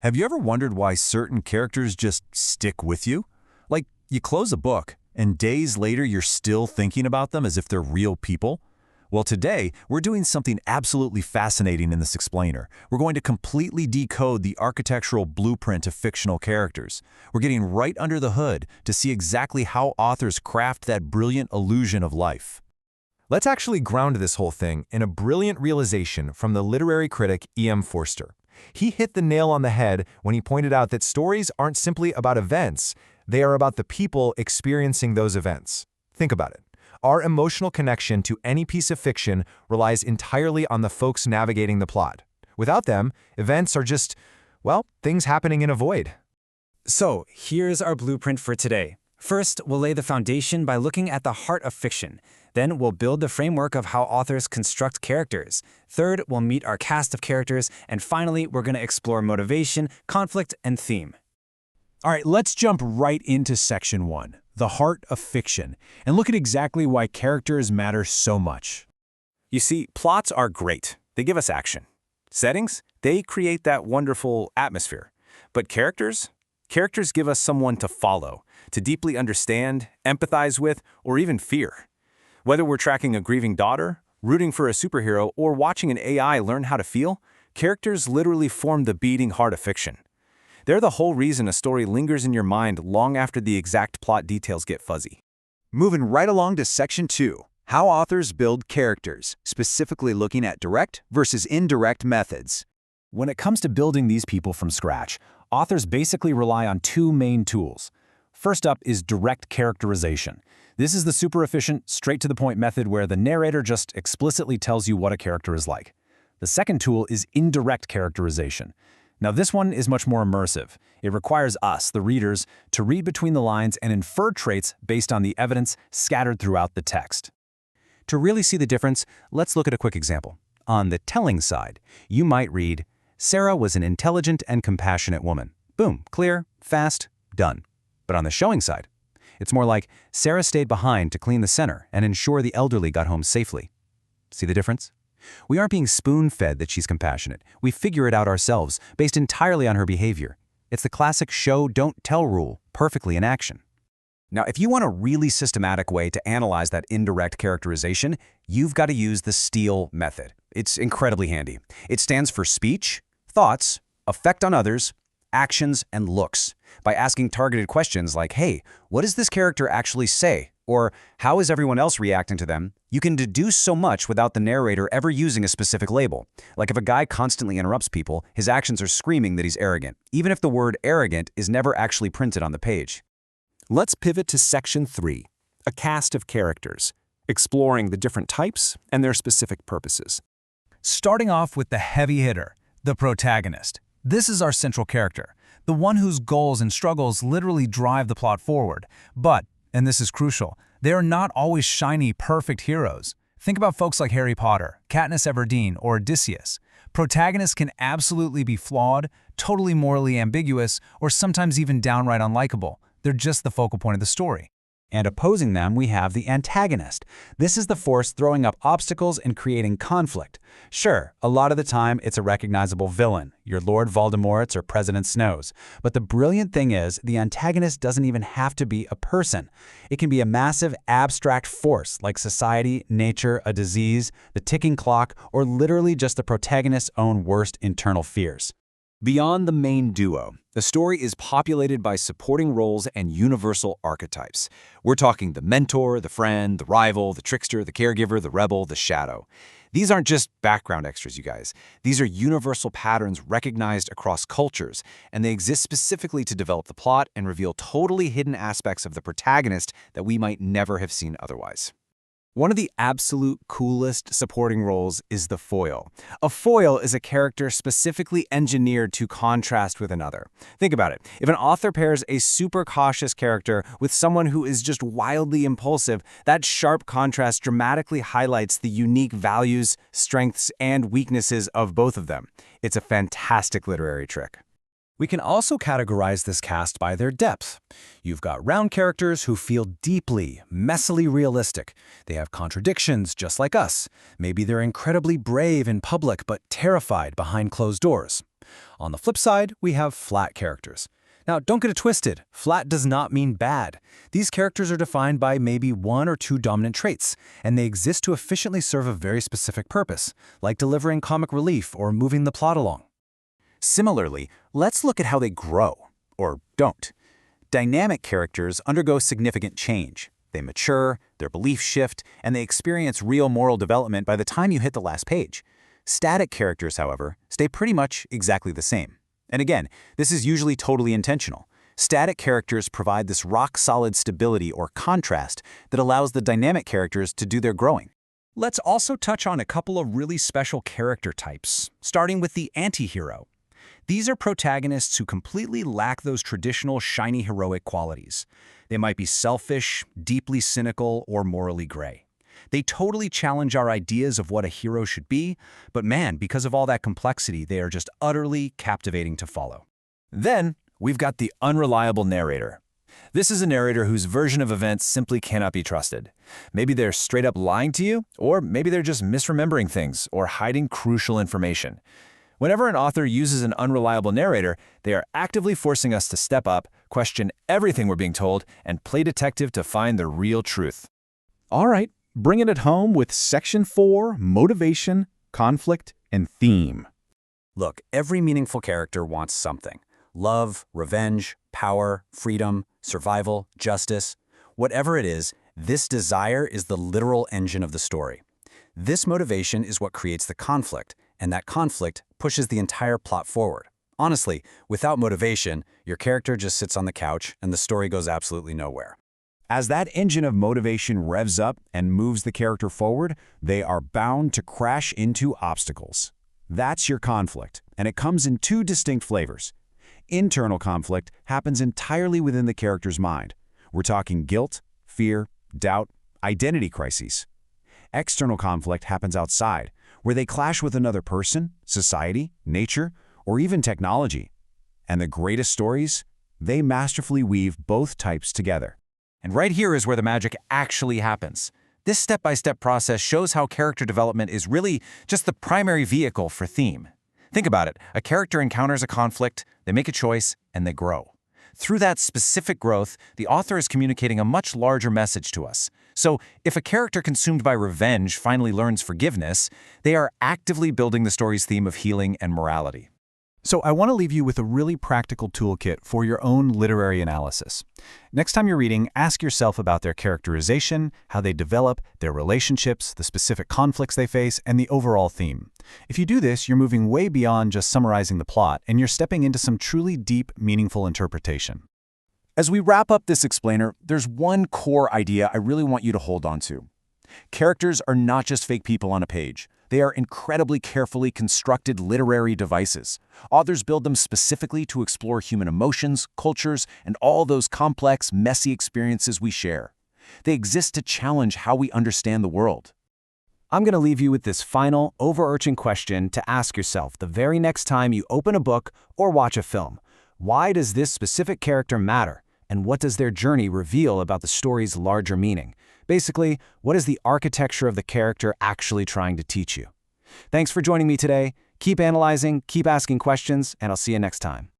Have you ever wondered why certain characters just stick with you? Like, you close a book, and days later you're still thinking about them as if they're real people? Well, today, we're doing something absolutely fascinating in this explainer. We're going to completely decode the architectural blueprint of fictional characters. We're getting right under the hood to see exactly how authors craft that brilliant illusion of life. Let's actually ground this whole thing in a brilliant realization from the literary critic E.M. Forster. He hit the nail on the head when he pointed out that stories aren't simply about events, they are about the people experiencing those events. Think about it. Our emotional connection to any piece of fiction relies entirely on the folks navigating the plot. Without them, events are just, well, things happening in a void. So, here's our blueprint for today. First, we'll lay the foundation by looking at the heart of fiction. Then, we'll build the framework of how authors construct characters. Third, we'll meet our cast of characters. And finally, we're going to explore motivation, conflict, and theme. All right, let's jump right into Section 1, the heart of fiction, and look at exactly why characters matter so much. You see, plots are great. They give us action. Settings? They create that wonderful atmosphere. But characters? Characters give us someone to follow, to deeply understand, empathize with, or even fear. Whether we're tracking a grieving daughter, rooting for a superhero, or watching an AI learn how to feel, characters literally form the beating heart of fiction. They're the whole reason a story lingers in your mind long after the exact plot details get fuzzy. Moving right along to Section 2, how authors build characters, specifically looking at direct versus indirect methods. When it comes to building these people from scratch, authors basically rely on two main tools. First up is direct characterization. This is the super efficient, straight-to-the-point method where the narrator just explicitly tells you what a character is like. The second tool is indirect characterization. Now, this one is much more immersive. It requires us, the readers, to read between the lines and infer traits based on the evidence scattered throughout the text. To really see the difference, let's look at a quick example. On the telling side, you might read, Sarah was an intelligent and compassionate woman. Boom, clear, fast, done. But on the showing side, it's more like, Sarah stayed behind to clean the center and ensure the elderly got home safely. See the difference? We aren't being spoon-fed that she's compassionate. We figure it out ourselves, based entirely on her behavior. It's the classic show, don't tell rule, perfectly in action. Now, if you want a really systematic way to analyze that indirect characterization, you've got to use the STEEL method. It's incredibly handy. It stands for speech, thoughts, effect on others, actions, and looks. By asking targeted questions like, hey, what does this character actually say? Or how is everyone else reacting to them? You can deduce so much without the narrator ever using a specific label. Like if a guy constantly interrupts people, his actions are screaming that he's arrogant, even if the word arrogant is never actually printed on the page. Let's pivot to Section 3, a cast of characters, exploring the different types and their specific purposes. Starting off with the heavy hitter, the protagonist. This is our central character, the one whose goals and struggles literally drive the plot forward. But, and this is crucial, they are not always shiny, perfect heroes. Think about folks like Harry Potter, Katniss Everdeen, or Odysseus. Protagonists can absolutely be flawed, totally morally ambiguous, or sometimes even downright unlikable. They're just the focal point of the story. And opposing them, we have the antagonist. This is the force throwing up obstacles and creating conflict. Sure, a lot of the time it's a recognizable villain, your Lord Voldemort's or President Snow's. But the brilliant thing is, the antagonist doesn't even have to be a person. It can be a massive abstract force like society, nature, a disease, the ticking clock, or literally just the protagonist's own worst internal fears. Beyond the main duo, the story is populated by supporting roles and universal archetypes. We're talking the mentor, the friend, the rival, the trickster, the caregiver, the rebel, the shadow. These aren't just background extras, you guys. These are universal patterns recognized across cultures, and they exist specifically to develop the plot and reveal totally hidden aspects of the protagonist that we might never have seen otherwise. One of the absolute coolest supporting roles is the foil. A foil is a character specifically engineered to contrast with another. Think about it. If an author pairs a super cautious character with someone who is just wildly impulsive, that sharp contrast dramatically highlights the unique values, strengths, and weaknesses of both of them. It's a fantastic literary trick. We can also categorize this cast by their depth. You've got round characters who feel deeply, messily realistic. They have contradictions just like us. Maybe they're incredibly brave in public but terrified behind closed doors. On the flip side, we have flat characters. Now, don't get it twisted. Flat does not mean bad. These characters are defined by maybe one or two dominant traits, and they exist to efficiently serve a very specific purpose, like delivering comic relief or moving the plot along. Similarly, let's look at how they grow, or don't. Dynamic characters undergo significant change. They mature, their beliefs shift, and they experience real moral development by the time you hit the last page. Static characters, however, stay pretty much exactly the same. And again, this is usually totally intentional. Static characters provide this rock-solid stability or contrast that allows the dynamic characters to do their growing. Let's also touch on a couple of really special character types, starting with the anti-hero. These are protagonists who completely lack those traditional shiny heroic qualities. They might be selfish, deeply cynical, or morally gray. They totally challenge our ideas of what a hero should be, but man, because of all that complexity, they are just utterly captivating to follow. Then, we've got the unreliable narrator. This is a narrator whose version of events simply cannot be trusted. Maybe they're straight up lying to you, or maybe they're just misremembering things or hiding crucial information. Whenever an author uses an unreliable narrator, they are actively forcing us to step up, question everything we're being told, and play detective to find the real truth. All right, bringing it home with Section 4, Motivation, Conflict, and Theme. Look, every meaningful character wants something. Love, revenge, power, freedom, survival, justice. Whatever it is, this desire is the literal engine of the story. This motivation is what creates the conflict, and that conflict pushes the entire plot forward. Honestly, without motivation, your character just sits on the couch and the story goes absolutely nowhere. As that engine of motivation revs up and moves the character forward, they are bound to crash into obstacles. That's your conflict, and it comes in two distinct flavors. Internal conflict happens entirely within the character's mind. We're talking guilt, fear, doubt, identity crises. External conflict happens outside, where they clash with another person, society, nature, or even technology. And the greatest stories? They masterfully weave both types together. And right here is where the magic actually happens. This step-by-step process shows how character development is really just the primary vehicle for theme. Think about it. A character encounters a conflict, they make a choice, and they grow. Through that specific growth, the author is communicating a much larger message to us. So, if a character consumed by revenge finally learns forgiveness, they are actively building the story's theme of healing and morality. So I want to leave you with a really practical toolkit for your own literary analysis. Next time you're reading, ask yourself about their characterization, how they develop, their relationships, the specific conflicts they face, and the overall theme. If you do this, you're moving way beyond just summarizing the plot, and you're stepping into some truly deep, meaningful interpretation. As we wrap up this explainer, there's one core idea I really want you to hold on to. Characters are not just fake people on a page. They are incredibly carefully constructed literary devices. Authors build them specifically to explore human emotions, cultures, and all those complex, messy experiences we share. They exist to challenge how we understand the world. I'm going to leave you with this final, overarching question to ask yourself the very next time you open a book or watch a film. Why does this specific character matter? And what does their journey reveal about the story's larger meaning? Basically, what is the architecture of the character actually trying to teach you? Thanks for joining me today. Keep analyzing, keep asking questions, and I'll see you next time.